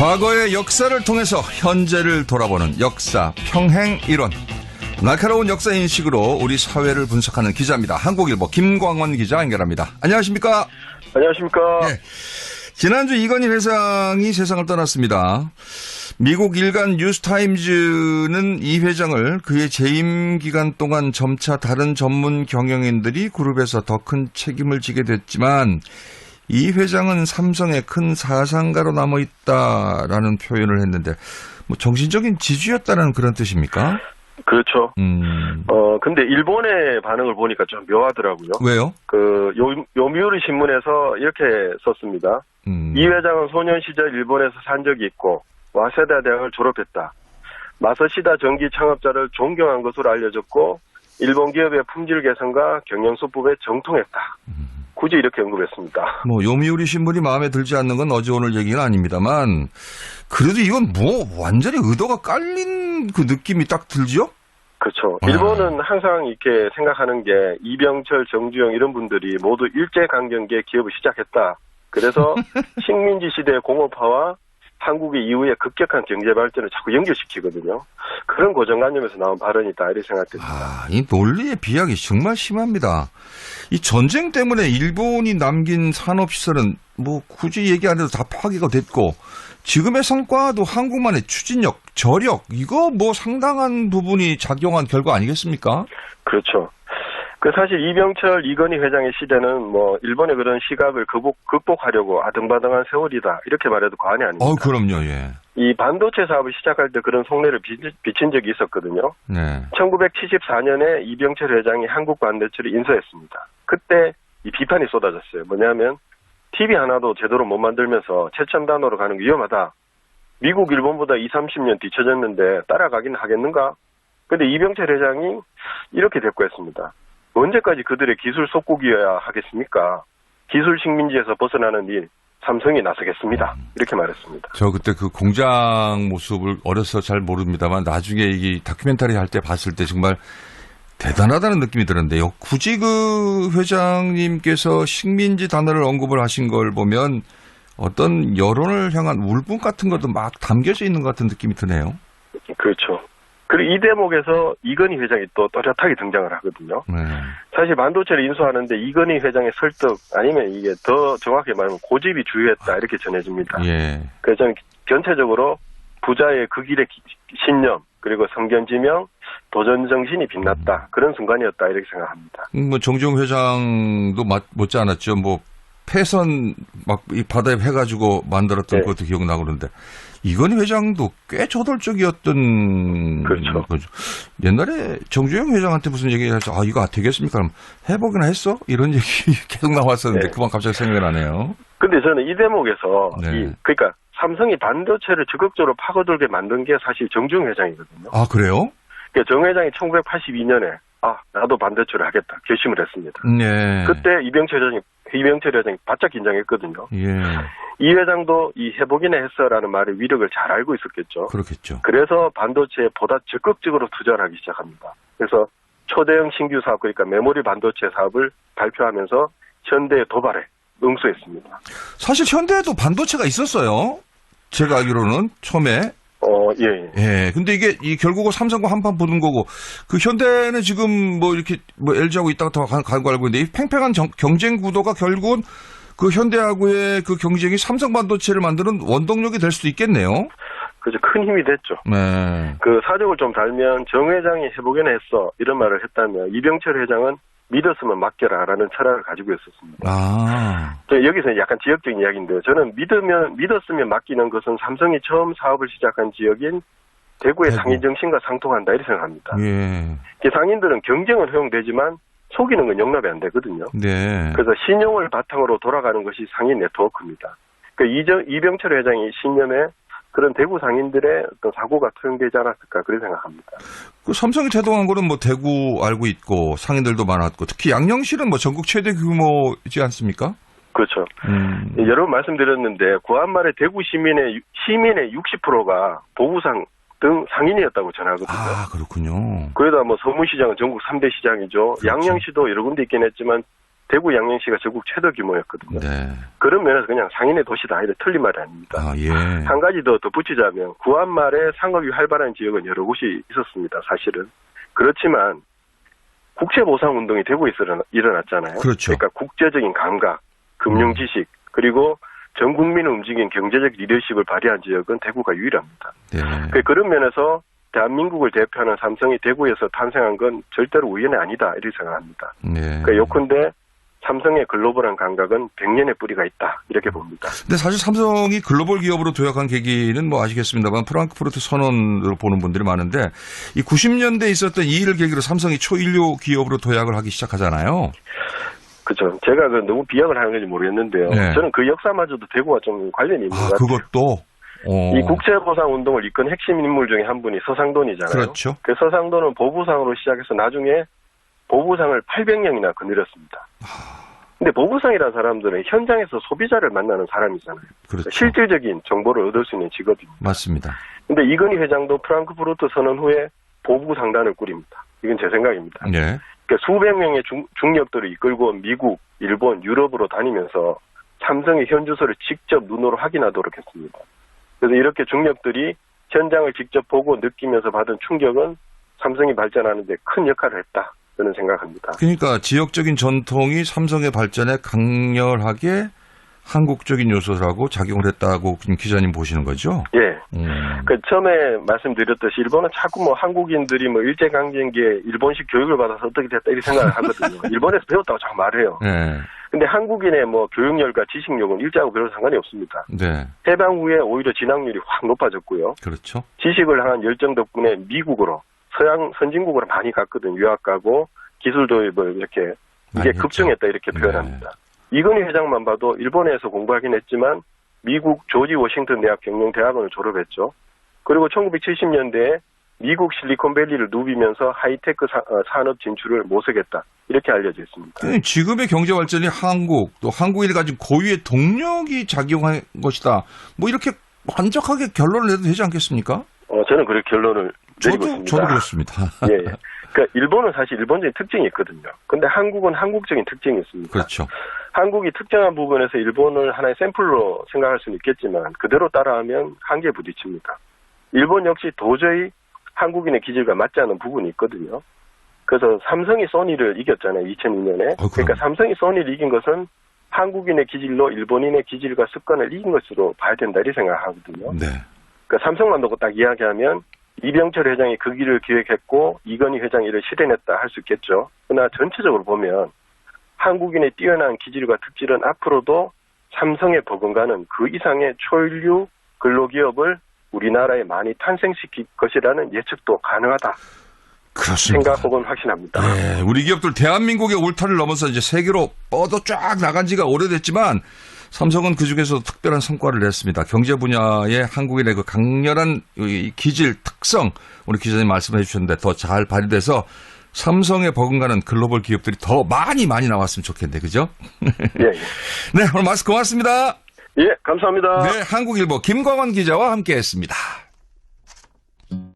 과거의 역사를 통해서 현재를 돌아보는 역사 평행 이론. 날카로운 역사 인식으로 우리 사회를 분석하는 기자입니다. 한국일보 김광원 기자 연결합니다. 안녕하십니까? 안녕하십니까? 네. 지난주 이건희 회장이 세상을 떠났습니다. 미국 일간 뉴스타임즈는 이 회장을 그의 재임 기간 동안 점차 다른 전문 경영인들이 그룹에서 더 큰 책임을 지게 됐지만 이 회장은 삼성의 큰 사상가로 남아있다라는 표현을 했는데 뭐 정신적인 지주였다는 그런 뜻입니까? 그렇죠. 근데 일본의 반응을 보니까 좀 묘하더라고요. 왜요? 요미우리 신문에서 이렇게 썼습니다. 이 회장은 소년 시절 일본에서 산 적이 있고 와세다 대학을 졸업했다. 마사시다 전기 창업자를 존경한 것으로 알려졌고 일본 기업의 품질 개선과 경영 수법에 정통했다. 굳이 이렇게 언급했습니다. 뭐 요미우리 신문이 마음에 들지 않는 건 어제 오늘 얘기는 아닙니다만 그래도 이건 뭐 완전히 의도가 깔린 그 느낌이 딱 들죠? 그렇죠. 일본은 항상 이렇게 생각하는 게 이병철, 정주영 이런 분들이 모두 일제강점기에 기업을 시작했다. 그래서 식민지 시대의 공업화와 한국의 이후에 급격한 경제 발전을 자꾸 연결시키거든요. 그런 고정관념에서 나온 발언이다 이렇게 생각됩니다. 이 논리의 비약이 정말 심합니다. 이 전쟁 때문에 일본이 남긴 산업시설은 뭐 굳이 얘기 안 해도 다 파괴가 됐고 지금의 성과도 한국만의 추진력, 저력 이거 뭐 상당한 부분이 작용한 결과 아니겠습니까? 그렇죠. 사실 이병철, 이건희 회장의 시대는 뭐 일본의 그런 시각을 극복하려고 아등바등한 세월이다 이렇게 말해도 과언이 아닙니다. 그럼요. 예. 이 반도체 사업을 시작할 때 그런 속내를 비친 적이 있었거든요. 네. 1974년에 이병철 회장이 한국 반도체를 인수했습니다. 그때 이 비판이 쏟아졌어요. 뭐냐면 TV 하나도 제대로 못 만들면서 최첨단으로 가는 게 위험하다. 미국, 일본보다 20, 30년 뒤처졌는데 따라가긴 하겠는가? 근데 이병철 회장이 이렇게 대꾸했습니다. 언제까지 그들의 기술 속국이어야 하겠습니까? 기술 식민지에서 벗어나는 일, 삼성이 나서겠습니다. 이렇게 말했습니다. 저 그때 그 공장 모습을 어려서 잘 모릅니다만 나중에 이 다큐멘터리 할 때 봤을 때 정말 대단하다는 느낌이 들었는데요. 굳이 그 회장님께서 식민지 단어를 언급을 하신 걸 보면 어떤 여론을 향한 울분 같은 것도 막 담겨져 있는 것 같은 느낌이 드네요. 그렇죠. 그리고 이 대목에서 이건희 회장이 또 또렷하게 등장을 하거든요. 네. 사실 반도체를 인수하는데 이건희 회장의 설득 아니면 이게 더 정확히 말하면 고집이 주요했다 이렇게 전해집니다. 예. 그래서 저는 전체적으로 부자의 그 길의 신념 그리고 성견지명 도전 정신이 빛났다 그런 순간이었다 이렇게 생각합니다. 뭐 정주영 회장도 못지 않았죠. 뭐 패선 막 이 바다에 해가지고 만들었던 네. 것도 기억나고 그러는데 이건희 회장도 꽤 저돌적이었던 그렇죠. 거죠. 옛날에 정주영 회장한테 무슨 얘기해서 이거 되겠습니까? 그럼 해보기나 했어? 이런 얘기 계속 나왔었는데 네. 그만 갑자기 생각이 나네요. 근데 저는 이 대목에서 네. 그러니까 삼성이 반도체를 적극적으로 파고들게 만든 게 사실 정주영 회장이거든요. 아 그래요? 그러니까 정 회장이 1982년에 나도 반도체를 하겠다 결심을 했습니다. 네. 그때 이병철 회장이 바짝 긴장했거든요. 예. 이 회장도 이 해보기나 했어라는 말의 위력을 잘 알고 있었겠죠. 그렇겠죠. 그래서 반도체에 보다 적극적으로 투자를 하기 시작합니다. 그래서 초대형 신규 사업 그러니까 메모리 반도체 사업을 발표하면서 현대의 도발에 응수했습니다. 사실 현대에도 반도체가 있었어요. 제가 알기로는 처음에. 예. 근데 이게 결국은 삼성과 한판 붙은 거고, 그 현대는 지금 뭐 이렇게 뭐 LG하고 있다가 더 가고 알고 있는데, 이 팽팽한 경쟁 구도가 결국은 그 현대하고의 그 경쟁이 삼성 반도체를 만드는 원동력이 될 수도 있겠네요. 그죠. 큰 힘이 됐죠. 네. 그 사정을 좀 달면 정 회장이 해보기나 했어. 이런 말을 했다면 이병철 회장은 믿었으면 맡겨라라는 철학을 가지고 있었습니다. 여기서 약간 지역적인 이야기인데요. 저는 믿었으면 맡기는 것은 삼성이 처음 사업을 시작한 지역인 대구의 상인 정신과 상통한다 이렇게 생각합니다. 예. 상인들은 경쟁은 허용되지만 속이는 건 용납이 안 되거든요. 네. 그래서 신용을 바탕으로 돌아가는 것이 상인 네트워크입니다. 이병철 회장이 신념에 그런 대구 상인들의 어떤 사고가 투영되지 않았을까 그렇게 생각합니다. 그 삼성이 태동한 거는 뭐 대구 알고 있고 상인들도 많았고 특히 양령실은 뭐 전국 최대 규모이지 않습니까? 그렇죠. 여러 번 말씀드렸는데 구한말에 대구 시민의 60%가 보부상 등 상인이었다고 전하거든요. 그렇군요. 그러다 뭐 서문시장은 전국 3대 시장이죠. 그렇죠. 양령시도 여러 군데 있긴 했지만 대구 양양시가 전국 최대 규모였거든요. 네. 그런 면에서 그냥 상인의 도시다. 이래 틀린 말이 아닙니다. 아, 예. 한 가지 더 덧붙이자면 구한 말에 상업이 활발한 지역은 여러 곳이 있었습니다. 사실은. 그렇지만 국채보상운동이 대구에서 일어났잖아요. 그렇죠. 그러니까 국제적인 감각, 금융 지식, 그리고 전 국민을 움직인 경제적 리더십을 발휘한 지역은 대구가 유일합니다. 네. 그런 면에서 대한민국을 대표하는 삼성이 대구에서 탄생한 건 절대로 우연이 아니다. 이렇게 생각합니다. 네. 요컨대 삼성의 글로벌한 감각은 100년의 뿌리가 있다. 이렇게 봅니다. 근데 사실 삼성이 글로벌 기업으로 도약한 계기는 뭐 아시겠습니다만 프랑크푸르트 선언으로 보는 분들이 많은데 이 90년대에 있었던 이 일을 계기로 삼성이 초인류 기업으로 도약을 하기 시작하잖아요. 그렇죠. 제가 너무 비약을 하는 건지 모르겠는데요. 네. 저는 그 역사마저도 대구와 좀 관련이 있는 것 같아요. 그것도? 이 국채보상운동을 이끈 핵심 인물 중에 한 분이 서상돈이잖아요. 그렇죠. 그 서상돈은 보부상으로 시작해서 나중에 보부상을 800명이나 거느렸습니다. 근데 보부상이라는 사람들은 현장에서 소비자를 만나는 사람이잖아요. 그렇죠. 실질적인 정보를 얻을 수 있는 직업입니다. 맞습니다. 근데 이건희 회장도 프랑크푸르트 선언 후에 보부상단을 꾸립니다. 이건 제 생각입니다. 네. 그러니까 수백 명의 중력들을 이끌고 미국, 일본, 유럽으로 다니면서 삼성의 현주소를 직접 눈으로 확인하도록 했습니다. 그래서 이렇게 중력들이 현장을 직접 보고 느끼면서 받은 충격은 삼성이 발전하는 데 큰 역할을 했다. 저는 생각합니다. 그러니까 지역적인 전통이 삼성의 발전에 강렬하게 한국적인 요소라고 작용을 했다고 기자님 보시는 거죠? 예. 처음에 말씀드렸듯이 일본은 자꾸 한국인들이 일제강점기에 일본식 교육을 받아서 어떻게 됐다 이렇게 생각을 하거든요. 일본에서 배웠다고 자꾸 말해요. 네. 근데 한국인의 교육열과 지식력은 일제하고 별로 상관이 없습니다. 네. 해방 후에 오히려 진학률이 확 높아졌고요. 그렇죠. 지식을 향한 열정 덕분에 미국으로 서양 선진국으로 많이 갔거든요. 유학 가고 기술 도입을 이렇게 이게 급증했다 이렇게 표현합니다. 네. 이건희 회장만 봐도 일본에서 공부하긴 했지만 미국 조지 워싱턴 대학 경영대학원을 졸업했죠. 그리고 1970년대에 미국 실리콘밸리를 누비면서 하이테크 산업 진출을 모색했다. 이렇게 알려져 있습니다. 지금의 경제 발전이 한국, 또 한국인이 가진 고유의 동력이 작용한 것이다. 이렇게 완벽하게 결론을 내도 되지 않겠습니까? 저는 그렇게 결론을 내리고 있습니다. 저도 그렇습니다. 예. 그러니까 일본은 사실 일본적인 특징이 있거든요. 근데 한국은 한국적인 특징이 있습니다. 그렇죠. 한국이 특정한 부분에서 일본을 하나의 샘플로 생각할 수는 있겠지만 그대로 따라하면 한계에 부딪힙니다. 일본 역시 도저히 한국인의 기질과 맞지 않는 부분이 있거든요. 그래서 삼성이 소니를 이겼잖아요. 2002년에. 그러니까 삼성이 소니를 이긴 것은 한국인의 기질로 일본인의 기질과 습관을 이긴 것으로 봐야 된다 이렇게 생각하거든요. 네. 그러니까 삼성만 놓고 딱 이야기하면 이병철 회장이 그 길을 기획했고 이건희 회장이 이를 실현했다 할 수 있겠죠. 그러나 전체적으로 보면 한국인의 뛰어난 기질과 특질은 앞으로도 삼성에 버금가는 그 이상의 초일류 근로기업을 우리나라에 많이 탄생시킬 것이라는 예측도 가능하다. 그렇습니다. 생각 혹은 확신합니다. 네, 우리 기업들 대한민국의 울타리를 넘어서 이제 세계로 뻗어 쫙 나간 지가 오래됐지만 삼성은 그중에서 특별한 성과를 냈습니다. 경제 분야의 한국인의 그 강렬한 기질, 특성 우리 기자님 말씀해 주셨는데 더 잘 발휘돼서 삼성에 버금가는 글로벌 기업들이 더 많이 나왔으면 좋겠는데 그죠? 예. 네, 오늘 말씀 고맙습니다. 예, 감사합니다. 네, 한국일보 김광원 기자와 함께했습니다.